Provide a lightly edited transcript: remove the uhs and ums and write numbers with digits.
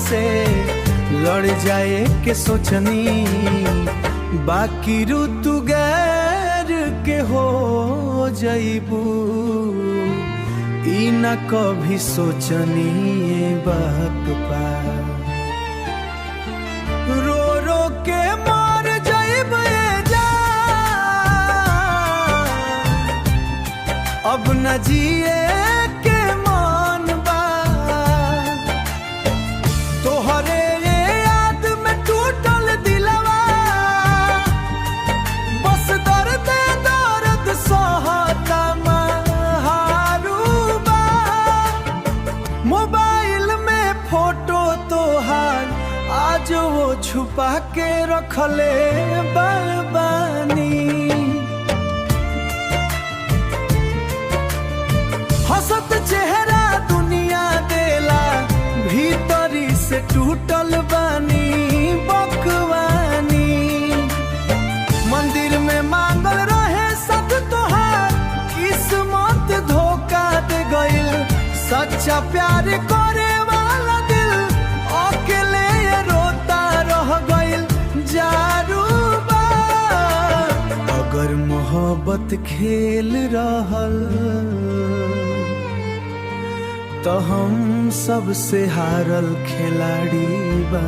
से लड़ जाए के सोचनी, बाकी ऋतु गैर के हो जाइबू ई न कभी सोचनी बात पा। रो रो के मर जाइबे जा, अब न जिए के मन बा। तोहरे याद में टूटल दिलवा, बस दर्द दर्द सहता महारूबा। मोबाइल में फोटो तोहार आज वो छुपा के रखले बानी। हंसत चेहरा दुनिया देला, भीतरी से टूटल बानी बकवानी। मंदिर में मांगल रहे सब तोहार, किस्मत धोखा दे गइल। सच्चा प्यार करे वाला दिल अकेले रोता रह गइल जारूबा। अगर मोहब्बत खेल रहल तो हम सबसे हारल खिलाड़ी बा।